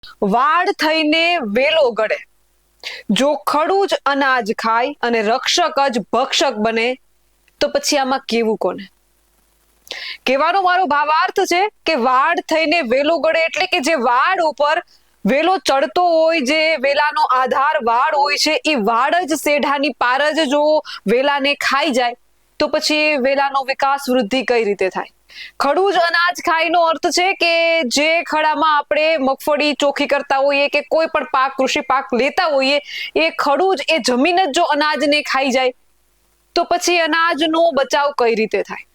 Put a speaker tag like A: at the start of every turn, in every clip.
A: વાડ થઈને વેલો ગળે, જો ખડું જ અનાજ ખાય અને રક્ષક જ ભક્ષક બને, તો પછી આમાં કેવું કોને? કહેવાનો મારો ભાવાર્થ છે કે વાડ થઈને વેલો ગળે એટલે કે જે વાડ ઉપર વેલો ચડતો હોય, જે વેલાનો આધાર વાડ હોય છે, એ વાડ જ સેઢાની પાર જ જો વેલાને ખાઈ જાય તો પછી વેલાનો વિકાસ વૃદ્ધિ કઈ રીતે થાય? ખડું જ અનાજ ખાયનો અર્થ છે કે જે ખડામાં આપણે મગફળી ચોખી કરતા હોઈએ કે કોઈ પણ પાક, કૃષિ પાક લેતા હોઈએ, એ ખડું જ, એ જમીન જ જો અનાજને ખાઈ જાય તો પછી અનાજનો બચાવ કઈ રીતે થાય?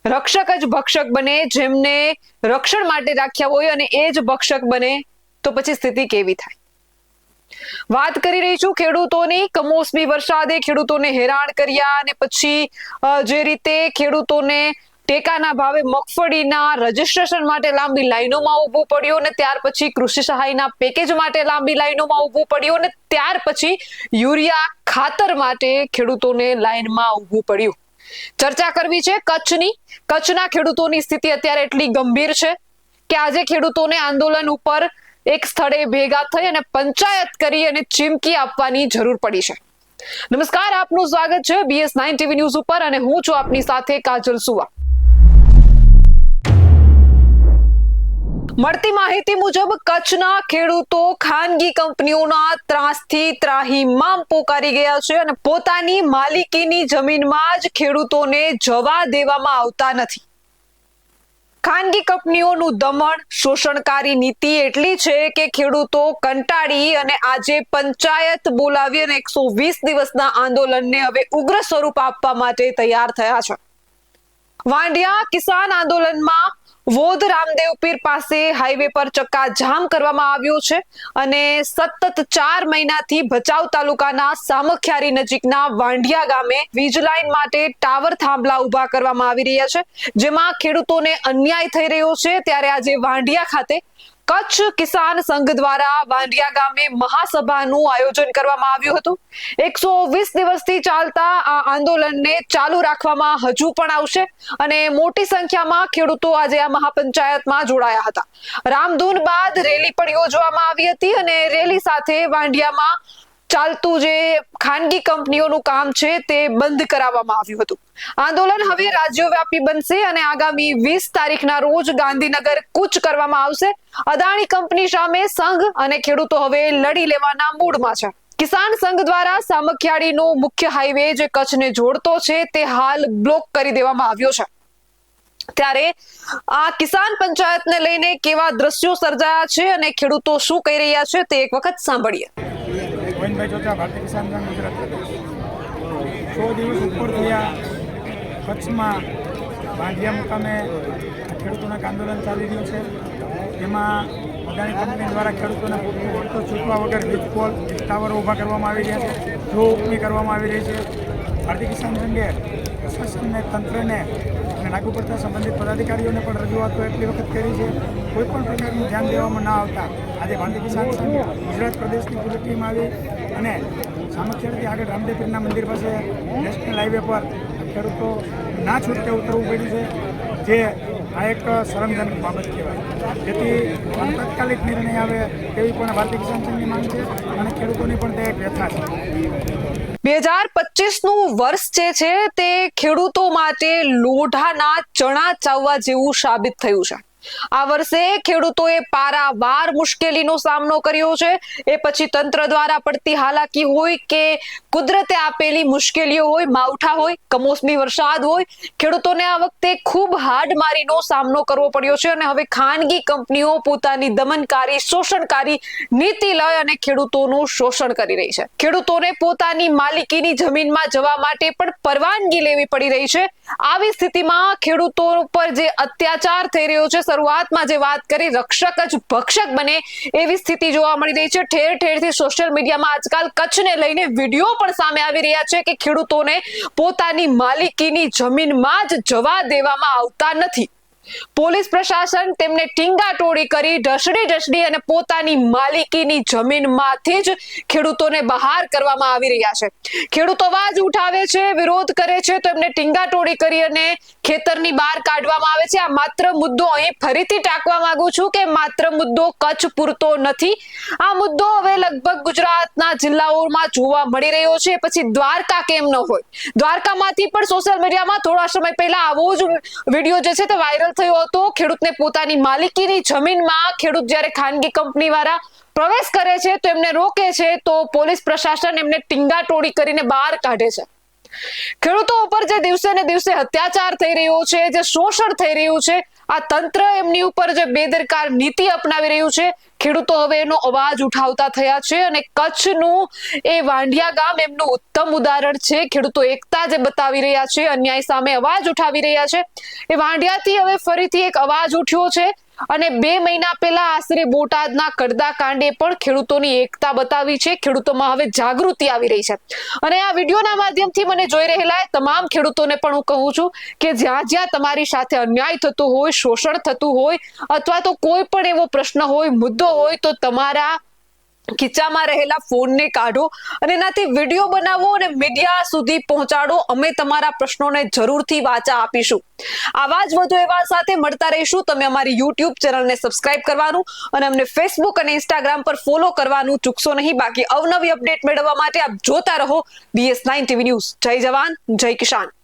A: રક્ષક જ ભક્ષક બને, જેમને રક્ષણ માટે રાખ્યા હોય અને એ જ ભક્ષક બને તો પછી સ્થિતિ કેવી થાય? વાત કરી રહી છું ખેડૂતોની. કમોસમી વરસાદે ખેડૂતોને હેરાન કર્યા અને પછી જે રીતે ખેડૂતોને ટેકાના ભાવે મગફળીના રજીસ્ટ્રેશન માટે લાંબી લાઈનોમાં ઊભું પડ્યું, અને ત્યાર પછી કૃષિ સહાયના પેકેજ માટે લાંબી લાઈનોમાં ઊભું પડ્યું, અને ત્યાર પછી યુરિયા ખાતર માટે ખેડૂતોને લાઈનમાં ઊભું પડ્યું. ચર્ચા કરવી છે કચ્છની. કચ્છના ખેડૂતોની સ્થિતિ અત્યારે એટલી ગંભીર છે કે આજે ખેડૂતોને આંદોલન ઉપર એક સ્થળે ભેગા થઈ અને પંચાયત કરી અને ચીમકી આપવાની જરૂર પડી છે. નમસ્કાર, આપનું સ્વાગત છે BS9 TV ન્યૂઝ ઉપર અને હું છું આપની સાથે કાજલ સુવા. મળતી માહિતી મુજબ કચ્છના ખેડૂતો ખાનગી કંપનીઓના ત્રાસથી ત્રાહિમામ પોકારી ગયા છે અને પોતાની માલિકીની જમીનમાં જ ખેડૂતોને જવા દેવામાં આવતા નથી. ખાનગી કંપનીઓનું દમન, શોષણકારી નીતિ એટલી છે કે ખેડૂતો કંટાળી અને આજે પંચાયત બોલાવી અને 120 દિવસના આંદોલનને હવે ઉગ્ર સ્વરૂપ આપવા માટે તૈયાર થયા છે. વાંઢિયા કિસાન આંદોલનમાં વોધ રામદેવ પીર પાસે હાઈવે પર ચક્કાજામ કરવામાં આવ્યો છે અને સતત 4 મહિનાથી ભચાઉ તાલુકાના સામખિયારી નજીકના વાંઢિયા ગામે વીજ લાઈન માટે ટાવર થાંભલા ઉભા કરવામાં આવી રહ્યા છે, જેમાં ખેડૂતોને અન્યાય થઈ રહ્યો છે. ત્યારે આજે વાંઢિયા ખાતે કચ્છ કિસાન સંઘ દ્વારા વાંઢિયા ગામે મહાસભાનું આયોજન કરવામાં આવ્યું હતું. 120 દિવસથી ચાલતા આ આંદોલનને ચાલુ રાખવામાં હજુ પણ આવશે અને મોટી સંખ્યામાં ખેડૂતો આજે આ મહાપંચાયતમાં જોડાયા હતા. રામધૂન બાદ રેલી પણ યોજવામાં આવી હતી અને રેલી સાથે વાંઢિયામાં ચાલતું જે ખાનગી કંપનીઓનું કામ છે તે બંધ કરાવવામાં આવ્યું હતું. આંદોલન હવે રાજ્યવ્યાપી બનશે અને આગામી 20 તારીખના રોજ ગાંધીનગર કૂચ કરવામાં આવશે. અદાણી કંપની સામે સંઘ અને ખેડૂતો હવે લડી લેવાના મૂડમાં છે. કિસાન સંઘ દ્વારા સામખિયાળીનો મુખ્ય હાઈવે જે કચ્છને જોડતો છે તે હાલ બ્લોક કરી દેવામાં આવ્યો છે. ત્યારે આ કિસાન પંચાયતને લઈને કેવા દ્રશ્યો સર્જાયા છે અને ખેડૂતો શું કહી રહ્યા છે તે એક વખત સાંભળીએ.
B: ગોવિંદભાઈ ચોચા, ભારતીય કિસાન સંઘ ગુજરાત પ્રદેશ. 100 દિવસ ઉપર થયા કચ્છમાં વાંઢિયા મુકામે ખેડૂતોના આંદોલન ચાલી રહ્યું છે. તેમાં અદાણી કંપની દ્વારા ખેડૂતોને પૂરતો ચૂકવા વગર વીજ પોલ ટાવરો ઊભા કરવામાં આવી રહ્યા છે, જો ઉપની કરવામાં આવી રહી છે. ભારતીય કિસાન સંઘે પ્રશાસનને, તંત્રને અને લાગુ પડતા સંબંધિત પદાધિકારીઓને પણ રજૂઆતો એટલી વખત કરી છે. કોઈ પણ પ્રકારનું ધ્યાન દેવામાં ના આવતા આજે ભારતીય કિસાન સંઘ ગુજરાત પ્રદેશની પૂરી ટીમ આવી અને સામખિયાળીથી આગળ રામદેવ પીરના મંદિર પાસે નેશનલ હાઈવે પર ખેડૂતો ના છૂટકે ઉતરવું પડ્યું છે, જે આ એક શરમજનક બાબત કહેવાય. જેથી તાત્કાલિક નિર્ણય આવે તેવી પણ ભારતીય કિસાન સંઘની માંગ છે અને ખેડૂતોની પણ તે એક વ્યથા છે.
A: 2025નું વર્ષ જે છે તે ખેડૂતો માટે લોઢાના ચણા ચાવવા જેવું સાબિત થયું છે. આ વર્ષે ખેડૂતોએ પારાવાર મુશ્કેલીનો સામનો કર્યો છે. એ પછી તંત્ર દ્વારા પડતી હાલાકી હોય કે કુદરતે આપેલી મુશ્કેલીઓ હોય, માવઠા હોય, કમોસમી વરસાદ હોય, ખેડૂતોને આ વખતે ખૂબ હાડમારીનો સામનો કરવો પડ્યો છે અને હવે ખાનગી કંપનીઓ પોતાની દમનકારી, શોષણકારી નીતિ લઈ અને ખેડૂતોનું શોષણ કરી રહી છે. ખેડૂતોને પોતાની માલિકીની જમીનમાં જવા માટે પણ પરવાનગી લેવી પડી રહી છે. આવી સ્થિતિમાં ખેડૂતો પર જે અત્યાચાર થઈ રહ્યો છે, શરૂઆતમાં જે વાત કરી રક્ષક જ ભક્ષક બને એવી સ્થિતિ જોવા મળી રહી છે. ઠેર ઠેરથી સોશિયલ મીડિયામાં આજકાલ કચ્છને લઈને વિડીયો પણ સામે આવી રહ્યા છે કે ખેડૂતોને પોતાની માલિકીની જમીનમાં જ જવા દેવામાં આવતા નથી. પોલીસ પ્રશાસન તેમને ટીંગાટોળી કરી ઢસડી અને પોતાની માલિકીની જમીનમાંથી જ ખેડૂતોને બહાર કરવામાં આવી રહ્યા છે. ખેડૂતો અવાજ ઉઠાવે છે, વિરોધ કરે છે તો એમને ટીંગાટોળી કરી અને ખેતરની બહાર કાઢવામાં આવે છે. આ માત્ર મુદ્દો અહીં ફરીથી ટાંકવા માંગુ છું કે માત્ર મુદ્દો કચ્છ પૂરતો નથી. આ મુદ્દો હવે લગભગ ગુજરાતના જિલ્લાઓમાં જોવા મળી રહ્યો છે. પછી દ્વારકા કેમ ન હોય? દ્વારકામાંથી પણ સોશિયલ મીડિયામાં થોડા સમય પહેલા આવો જ વિડીયો જે છે તે વાયરલ થયો હતો. ખેડૂતને પોતાની માલિકીની જમીનમાં ખેડૂત જ્યારે ખાનગી કંપની વાળા પ્રવેશ કરે છે તો એમને રોકે છે તો પોલીસ પ્રશાસન એમને ટીંગાટોળી કરીને બહાર કાઢે છે. ખેડૂતો ઉપર જે દિવસે ને દિવસે અત્યાચાર થઈ રહ્યો છે, જે શોષણ થઈ રહ્યું છે, આ તંત્ર એમની ઉપર જે બેદરકાર નીતિ અપનાવી રહ્યું છે, ખેડૂતો હવે એનો અવાજ ઉઠાવતા થયા છે. અને કચ્છનું એ વાંઢિયા ગામ એમનું ઉત્તમ ઉદાહરણ છે. ખેડૂતો એકતા જે બતાવી રહ્યા છે, અન્યાય સામે અવાજ ઉઠાવી રહ્યા છે. એ વાંઢિયાથી હવે ફરીથી એક અવાજ ઉઠ્યો છે. અને 2 મહિના પહેલા આશરે બોટાદના કડદા કાંડે પણ ખેડૂતોની એકતા બતાવી છે. ખેડૂતોમાં હવે જાગૃતિ આવી રહી છે. અને આ વિડીયોના માધ્યમથી મને જોઈ રહેલા તમામ ખેડૂતોને પણ હું કહું છું કે જ્યાં જ્યાં તમારી સાથે અન્યાય થતો હોય, શોષણ થતું હોય અથવા તો કોઈ પણ એવો પ્રશ્ન હોય, મુદ્દો હોય તો તમારા ખીચામાં રહેલા ફોનને કાઢો અને એનાથી વિડીયો બનાવો અને મીડિયા સુધી પહોંચાડો. અમે તમારા પ્રશ્નોને જરૂરથી વાચા આપીશું. આવા જ વધુ એવા સાથે મળતા રહીશું. તમે અમારી YouTube ચેનલને સબસ્ક્રાઇબ કરવાનું અને અમને Facebook અને Instagram પર ફોલો કરવાનું ચૂકશો નહીં. બાકી અવનવી અપડેટ મેળવવા માટે આપ જોતા રહો BS9 TV ન્યૂઝ. જય જવાન, જય કિસાન.